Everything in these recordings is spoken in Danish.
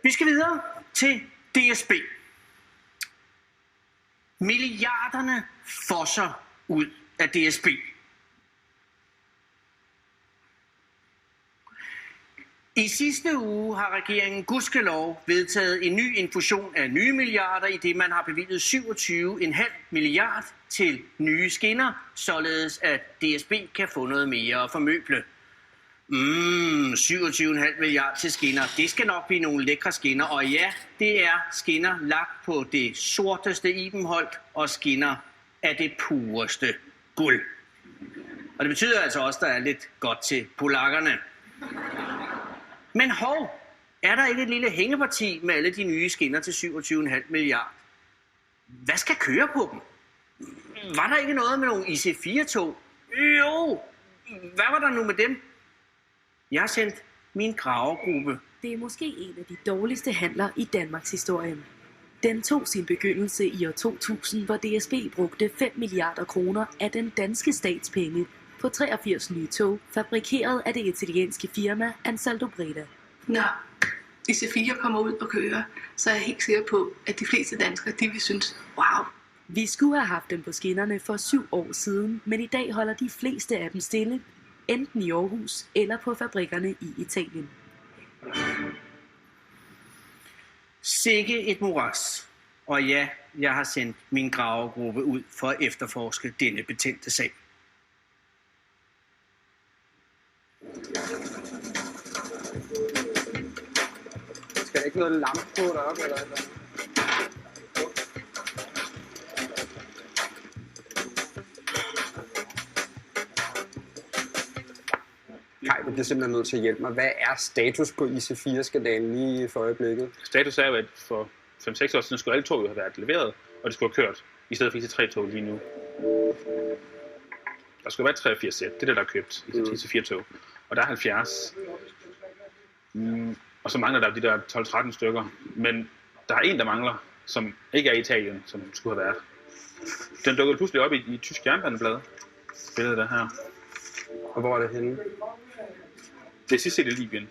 Vi skal videre til DSB. Milliarderne fosser ud af DSB. I sidste uge har regeringen gudskelov vedtaget en ny infusion af nye milliarder, i det man har bevilget 27,5 milliard til nye skinner, således at DSB kan få noget mere at formøble. 27,5 milliard til skinner. Det skal nok blive nogle lækre skinner, og ja, det er skinner lagt på det sorteste Ibenholt og skinner af det pureste guld. Og det betyder altså også, at der er lidt godt til polakkerne. Men hov, er der ikke et lille hængeparti med alle de nye skinner til 27,5 milliard? Hvad skal køre på dem? Var der ikke noget med nogle IC4-tog? Jo, hvad var der nu med dem? Jeg har sendt min gravegruppe. Det er måske en af de dårligste handler i Danmarks historie. Den tog sin begyndelse i år 2000, hvor DSB brugte 5 milliarder kroner af den danske statspenge på 83 nye tog, fabrikeret af det italienske firma Ansaldo Breda. Når IC4 kommer ud og kører, så er jeg helt sikker på, at de fleste danskere, de vil synes, wow. Vi skulle have haft dem på skinnerne for 7 år siden, men i dag holder de fleste af dem stille, enten i Aarhus eller på fabrikkerne i Italien. Sikke et moras. Og ja, jeg har sendt min gravegruppe ud for at efterforske denne betændte sag. Skal der ikke noget lampe på deroppe, eller hvad? Nej, du bliver simpelthen nødt til at hjælpe mig. Hvad er status på IC4-skandalen lige for øjeblikket? Status er jo, at for 5-6 år siden skulle alle tog jo have været leveret, og det skulle have kørt, i stedet for IC3-tog lige nu. Der skulle være 83 sæt, det er det, der er købt i IC4-tog. Og der er 70. Og så mangler der de der 12-13 stykker. Men der er en, der mangler, som ikke er i Italien, som skulle have været. Den dukkede pludselig op i et tysk jernbaneblad. Billedet der her. Og hvor er det henne? Det er sidst set i Libyen.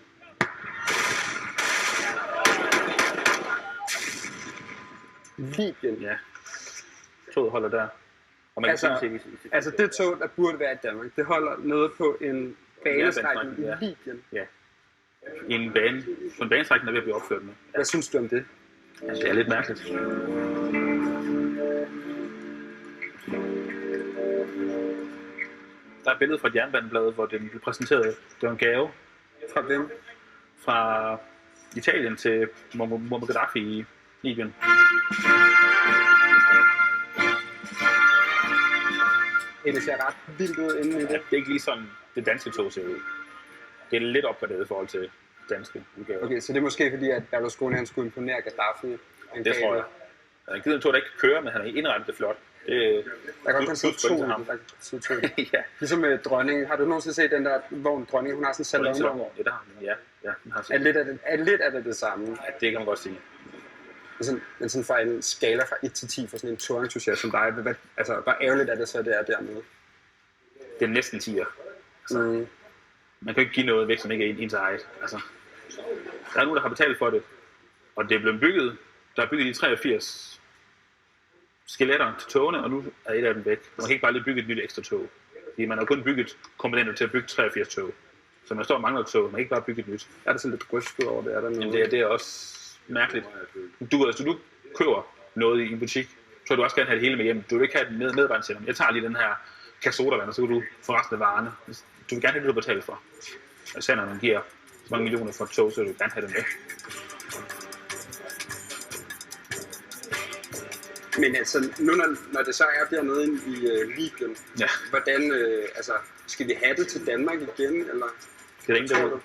Libyen? Ja. Toget holder der. Og man kan altså det tog, der burde være i Danmark, det holder nede på en banestrækning i Libyen? Ja. I en bane. På en banestrækning, der er ved at blive opført med. Hvad synes du om det? Altså, det er lidt mærkeligt. Der er et billede fra et jernbaneblad, hvor den blev præsenteret. Det var en gave. Fra hvem? Fra Italien til Muammar Gaddafi i Libyen. Det ser ret vildt ud inden i det. Ja, det er ikke lige sådan, det danske tog ser ud. Det er lidt opgraderet i forhold til danske udgaver. Okay, så det er måske fordi, at Berlusconi han skulle imponere Gaddafi? Det tror jeg. Han har givet en tog, der ikke kan køre, men han har indrettet det flot. Der kan godt sidde to. Ja. Ligesom med dronningen. Har du nogensinde set den der vogn, dronningen? Hun har sådan en salonvogn. Ja, der har hun. Ja. Er lidt af det samme? Ja, det kan man godt sige. Men sådan fra en skala fra 1 til 10 for sådan en tourentusiast som dig, hvor ærgerligt er det så, det er dernede? Det er næsten 10'er. Altså, man kan ikke give noget væk, som ikke er ens eget. Altså, der er nogen, der har betalt for det, og det er blevet bygget. Der er bygget de 83 skeletter til togene, og nu er et af dem væk. Man kan ikke bare lige bygge et nyt ekstra tog. Fordi man har kun bygget komponenter til at bygge 83 tog. Så man står og mangler et tog, man kan ikke bare bygge et nyt. Er der sådan lidt rystet over det? Jamen det er også mærkeligt. Du køber noget i en butik, så vil du også gerne have det hele med hjem. Du vil ikke have det medarbejder til dem. Jeg tager lige den her kasse sodavand, og så kan du få resten af varerne. Du vil gerne have det, du betaler for. Og især når man giver så mange millioner for et tog, så vil du gerne have det med. Men altså, nu når det så er dernede i Libyen, ja. Hvordan, skal vi have det til Danmark igen, eller? Det er ingen, der ved.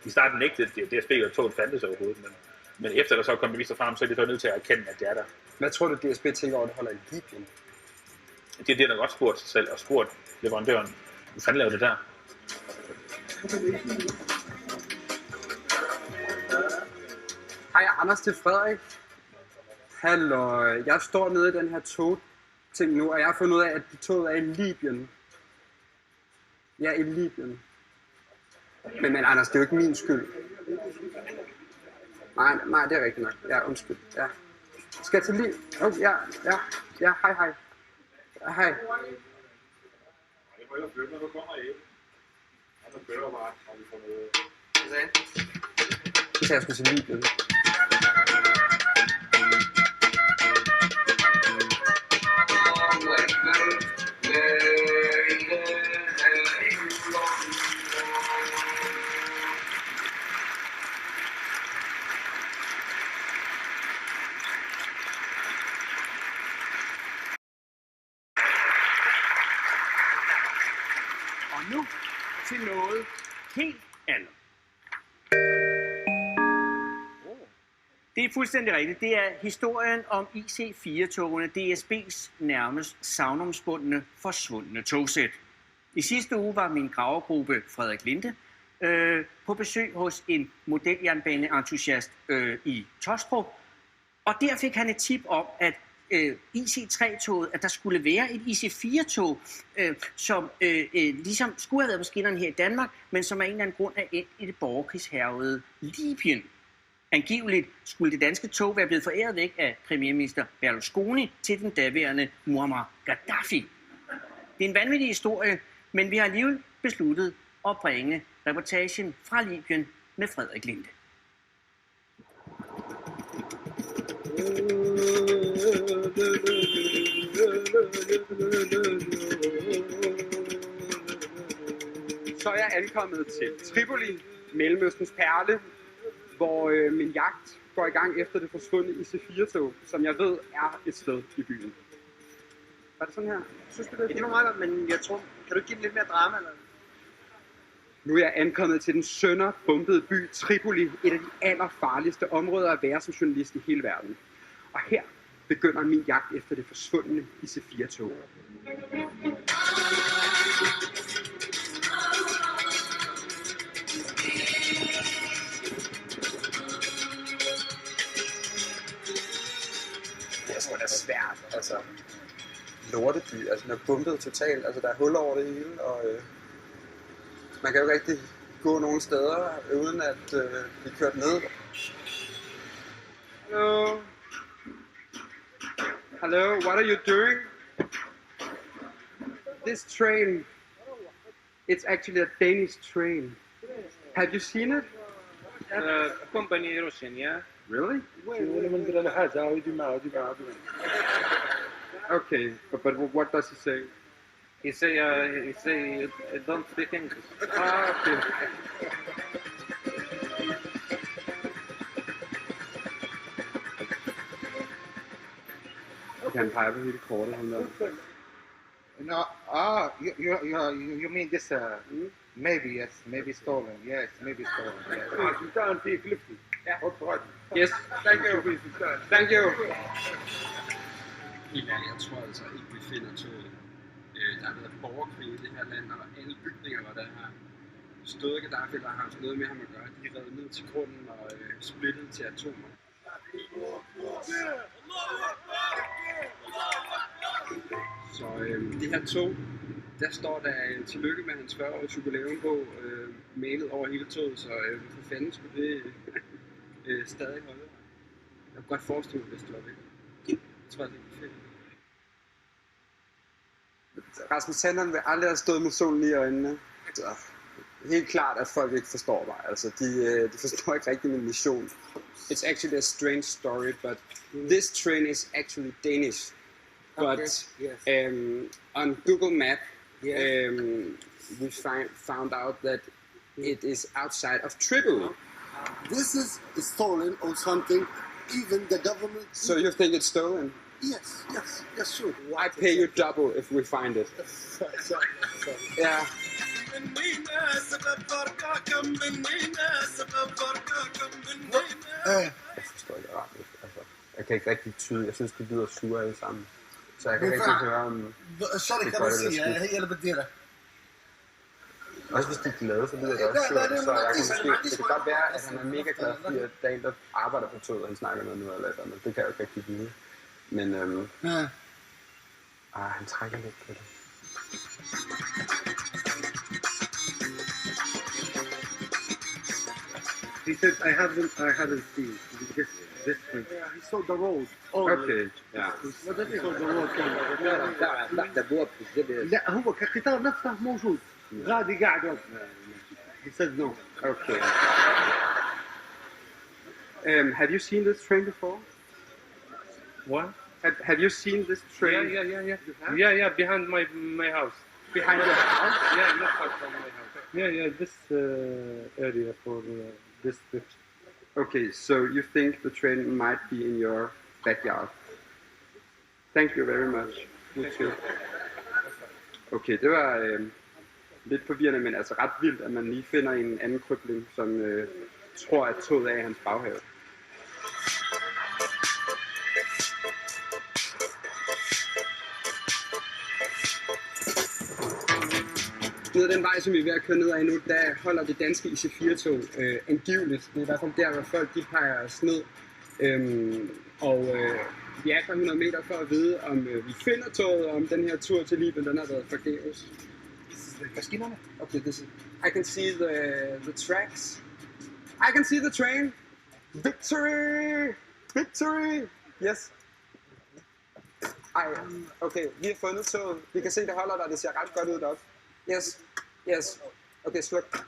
I starten ikke, DSB og toget fandtes overhovedet, men efter der så kom beviser frem, så er de så nødt til at erkende, at det er der. Hvad tror du, DSB tænker over, at det holder i Libyen? Det er der godt spurgt sig selv, og spurgt leverandøren, hvad fanden laver det der? Hej, Anders til Frederik. Hallo, jeg står nede i den her tog-ting nu, og jeg har fundet ud af, at toget er i Libyen. Ja, i Libyen. Men Anders, det er jo ikke min skyld. Nej, det er rigtigt nok. Ja, undskyld. Ja. Skal jeg til lige... Oh, ja, hej. Hej. Så jeg skal til Libyen. Og nu til noget helt andet. Det er fuldstændig rigtigt. Det er historien om IC4-togene, DSB's nærmest savnomsbundne, forsvundne togsæt. I sidste uge var min gravergruppe Frederik Linde på besøg hos en modeljernbaneentusiast i Tostrup. Og der fik han et tip om, at IC3-toget, at der skulle være et IC4-tog, som ligesom skulle have været på skinnerne her i Danmark, men som af en eller anden grund er endt i det borgerkrigshærgede Libyen. Angiveligt skulle det danske tog være blevet foræret væk af premierminister Berlusconi til den daværende Muammar Gaddafi. Det er en vanvittig historie, men vi har alligevel besluttet at bringe reportagen fra Libyen med Frederik Linde. Så er jeg ankommet til Tripoli, Mellemøstens perle, hvor min jagt går i gang efter det forsvundne IC4-tog, som jeg ved er et sted i byen. Var det sådan her? Synes du det? Det er meget godt, men jeg tror, kan du ikke give den lidt mere drama, eller? Nu er jeg ankommet til den sønderbombede by Tripoli, et af de allerfarligste områder at være som journalist i hele verden. Og her begynder min jagt efter det forsvundne IC4-tog. Det er sgu da svært, altså. Lorteby, altså den er bumpet totalt, altså der er huller over det hele, og man kan jo ikke rigtig gå nogen steder, uden at blive kørt ned. Hello. Hello, what are you doing? This train, it's actually a Danish train. Have you seen it? Company Russian, yeah? Really? Okay, but what does he say? He say, don't speak English. Okay. Han peger på hele kortet, han der. No, you mean this? Maybe yes, maybe stolen. Yes, maybe stolen. Yes, thank you. Thank you. Helt ærligt, jeg tror altså ikke, vi finder toget. Der har været borgerkrig i det her land, og alle bygninger, hvor der har stået Gaddafi, der har haft noget med ham at gøre, de er revet ned til grunden og splittet til atomer. Så det her tog, der står der tillykke med hans 40-årige jubilæum på, malet over hele toget, så hvorfor fanden skulle det stadig holde? Jeg kunne godt forestille mig, hvis det var væk. Jeg tror, det er fedt. Rasmus Sandholm vil aldrig have stået med solen i øjnene. Så helt klart, at folk ikke forstår mig. Altså, de forstår ikke rigtig min mission. It's actually a strange story, but this train is actually Danish. But on Google Map, we found out that it is outside of Tripoli. This is stolen or something. Even the government. So you think it's stolen? Yes, sure. I pay you double if we find it. Yeah. Jeg forstår ikke ret. Altså, jeg kan ikke rigtig tyde. Jeg synes, de lyder sure alle sammen. Så jeg kan ikke rigtig høre om... الشركة الروسية هي اللي بتديرها. Også hvis de er glade, så lyder det også surt. Så jeg kan måske, det kan godt være, at han er mega glad, fordi at der er en, der arbejder på toget, og han snakker med noget eller andet. Det kan jeg jo ikke rigtig vide. Men han trækker lidt på det. He said, I haven't seen this thing. Yeah, he saw the road. Okay, yeah. What did he saw the road? لا هو كقطار نفسه موجود غادي قاعد. He said no. Okay. Have you seen this train before? What? Have you seen this train? Yeah, behind my house. Behind your house? Yeah, not far from my house. Yeah, this area for this trip. Okay, so you think the train might be in your backyard? Thank you very much. You too. Okay, det var lidt forvirrende, men altså ret vildt, at man lige finder en anden krybling, som tror, at toget er i hans baghave. Ned ad den vej, som vi er ved at køre ned ad nu, der holder det danske IC4-tog angiveligt. Det er i hvert fald der, hvor folk de peger os ned. Vi er 100 meter for at vide, om vi finder toget, og om den her tur til Libyen, den har været forgæves. Maskinerne? Okay, I can see the tracks. I can see the train. Victory! Victory! Yes. Okay, vi har fundet toget. Vi kan se, det holder der. Det ser ret godt ud deroppe. Yes. Okay, sluk.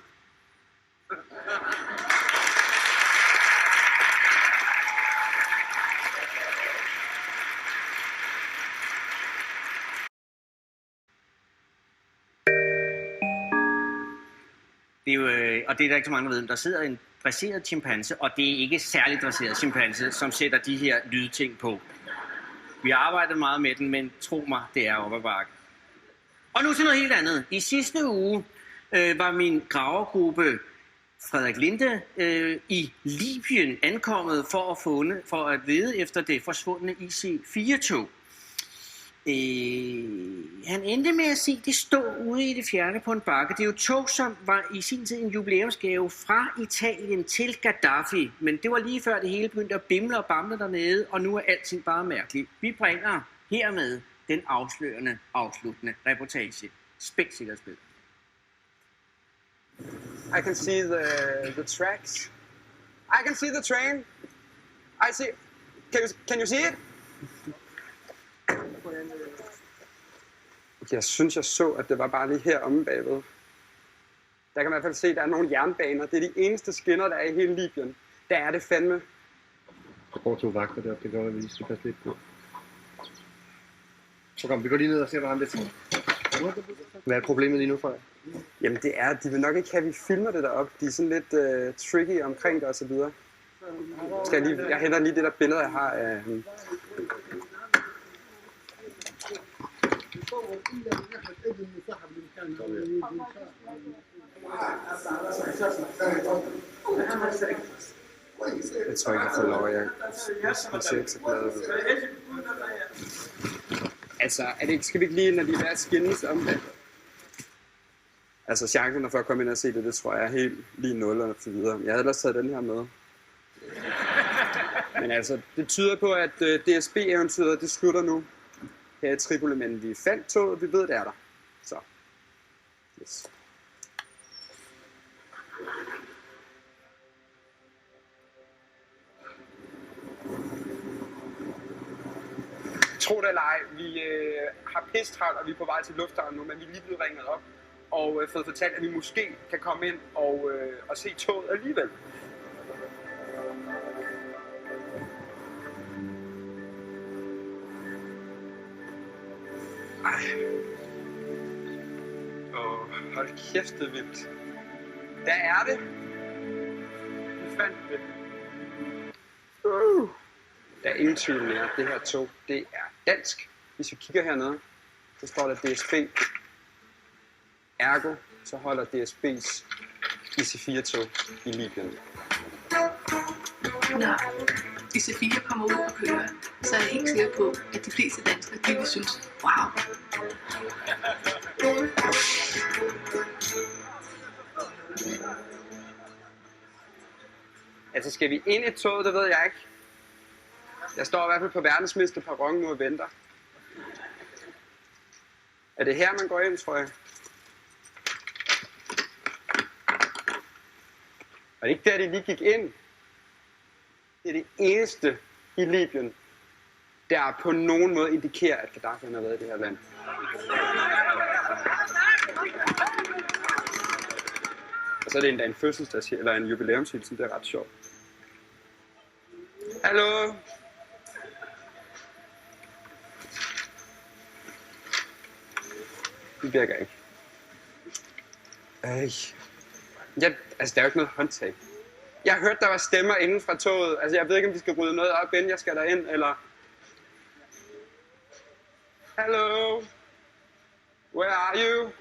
Det er jo, og det er der ikke så mange, der ved, der sidder en dresseret chimpanse, og det er ikke særligt dresseret chimpanse, som sætter de her lydting på. Vi har arbejdet meget med den, men tro mig, det er op ad bakke. Og nu til noget helt andet. I sidste uge var min gravergruppe Frederik Linde i Libyen ankommet for at lede efter det forsvundne IC4-tog. Han endte med at se det stå ude i det fjerne på en bakke. Det er jo tog, som var i sin tid en jubilæumsgave fra Italien til Gaddafi. Men det var lige før det hele begyndte at bimle og bamle dernede, og nu er alting bare mærkeligt. Vi bringer hermed den afsluttende reportage. Spæksikkerhedsspil. I can see the tracks. I can see the train. I see. Can you see it? Okay, jeg synes, jeg så, at det var bare lige her omme bagved. Der kan man i hvert fald se, at der er nogle jernbaner. Det er de eneste skinner, der er i hele Libyen. Der er det fandme. Der går 2 vagter deroppe, det gør, at vi lige skal passe lidt på. Så kom, vi går lige ned og ser, hvad han det til. Hvad er problemet lige nu for jer? Jamen det er, de vil nok ikke have, at vi filmer det deroppe. De er sådan lidt tricky omkring det og så videre. Jeg henter lige det der billede, jeg har af... Jeg tror ikke, jeg får lov, jeg ser ikke så glad ud. Altså, skal vi ikke lige, når de er ved at skændes om det? Altså, chancen for at komme ind og se det tror jeg er helt lige 0 og så videre. Jeg havde ellers taget den her med. Men altså, det tyder på, at DSB-eventyret, det slutter nu. Her i Tripoli, men vi fandt toget, vi ved, det er der. Så, yes. Tro det eller ej, vi har pistravlt, og vi er på vej til lufthavnen nu, men vi er lige blevet ringet op og fået fortalt, at vi måske kan komme ind og se toget alligevel. Hold kæft, det er vildt. Der er det. Vi fandt det. Der er ingen tvivl mere. Det her tog, det er dansk. Hvis vi kigger hernede, så står der DSB. Ergo, så holder DSB's IC4-tog i Libyen. Når IC4 kommer ud og kører, så er jeg helt sikker på, at de fleste danskere, de vil synes, wow. Altså, skal vi ind i toget, det ved jeg ikke. Jeg står i hvert fald på verdensmesterperron nu og venter. Er det her, man går ind, tror jeg? Og det er ikke der, de lige gik ind. Det er det eneste i Libyen, der på nogen måde indikerer, at Gaddafi har været i det her land. Og så er det endda en fødselsdags eller en jubilæumshilsen, det er ret sjovt. Hallo? Det virker ikke. Ja, altså, der er jo ikke noget håndtag. Jeg har hørt, der var stemmer inden fra toget. Altså, jeg ved ikke, om de skal rydde noget op, inden jeg skal derind, eller... Hello? Where are you?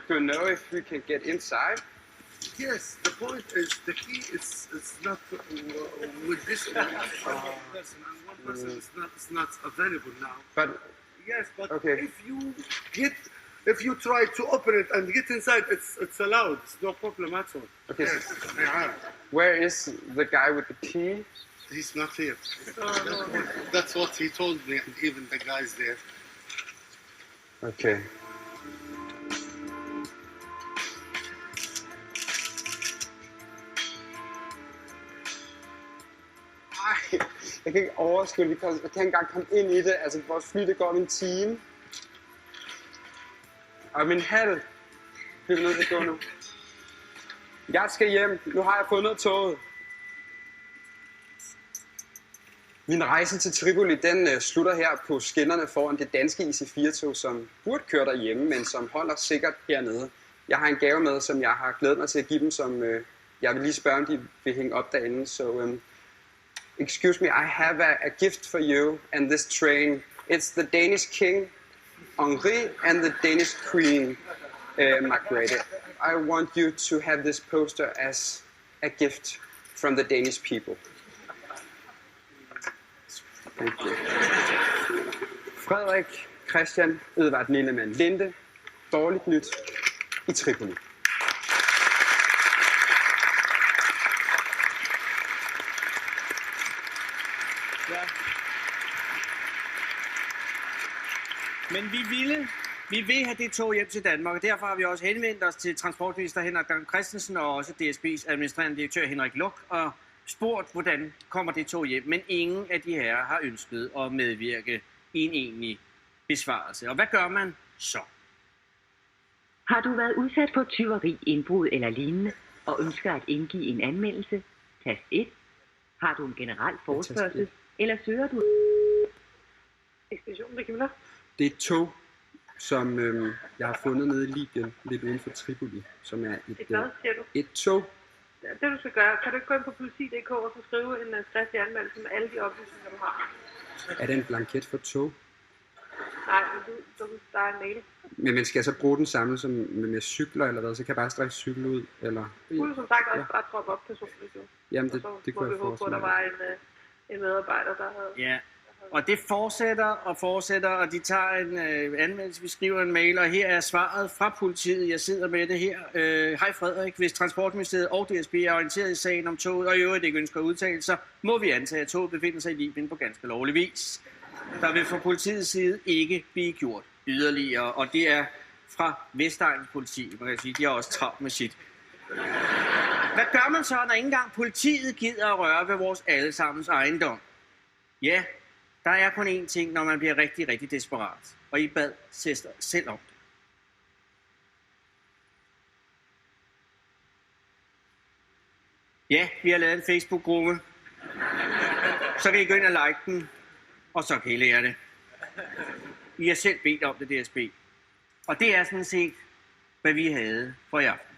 Do you know if we can get inside? Yes, the point is the key is not with this person, and one person is not available now. But yes, but okay. if you try to open it and get inside, it's allowed. It's no problem at all. Okay. Yes, they are. Where is the guy with the key? He's not here. That's what he told me, and even the guys there. Okay. Jeg kan ikke overskue det, jeg kan ikke engang komme ind i det. Altså, vores fly, det går om en time. Og min hat bliver nødt til at gå nu. Jeg skal hjem. Nu har jeg fundet toget. Min rejse til Tripoli, den slutter her på skinnerne foran det danske IC4-tog, som burde køre derhjemme, men som holder sikkert hernede. Jeg har en gave med, som jeg har glædet mig til at give dem, som jeg vil lige spørge, om de vil hænge op derinde. Så excuse me, I have a gift for you and this train. It's the Danish king, Henri, and the Danish queen, Margrethe. I want you to have this poster as a gift from the Danish people. Thank you. Frederik, Christian, Edvard Lillemann, Linde. Dårligt nyt i Tripoli. Ja. Men vi vil have det tog hjem til Danmark, og derfor har vi også henvendt os til transportminister Henrik Dam Kristensen og også DSB's administrerende direktør Henrik Luk og spurgt, hvordan kommer det tog hjem. Men ingen af de her har ønsket at medvirke i en egentlig besvarelse. Og hvad gør man så? Har du været udsat for tyveri, indbrud eller lignende, og ønsker at indgive en anmeldelse? Tast 1. Har du en generel forespørgsel, eller søger du... Ekspeditionen, Camilla? Det er et tog, som jeg har fundet nede i Libyen, lidt uden for Tripoli, som er et tog. Det du skal gøre, kan du ikke gå ind på politi.dk og så skrive en skriftlig anmeldelse med alle de oplysninger, du har? Er det en blanket for tog? Nej, der er en mail. Men man skal så bruge den samme som med cykler eller hvad, så kan jeg bare strække cykel ud, eller... Du kunne som sagt også bare troppe op personligt, jo. Jamen, det kunne jeg forestille mig. Der var en medarbejder, der havde... Ja, og det fortsætter, og de tager en anmeldelse, vi skriver en mail, og her er svaret fra politiet. Jeg sidder med det her. Hej Frederik, hvis Transportministeriet og DSB er orienteret i sagen om toget, og i øvrigt ikke ønsker udtalelser, må vi antage, at toget befinder sig i Libyen på ganske lovlig vis. Der vil fra politiets side ikke blive gjort yderligere, og det er fra Vestegnens politi. Man kan sige, de har også travlt med sit. Hvad gør man så, når ikke engang politiet gider at røre ved vores allesammens ejendom? Ja, der er kun én ting, når man bliver rigtig, rigtig desperat. Og I bad selv om det. Ja, vi har lavet en Facebook-gruppe. Så kan I gå ind og like den, og så kan I lære det. I har selv bedt om det, DSB. Og det er sådan set, hvad vi havde for i aften.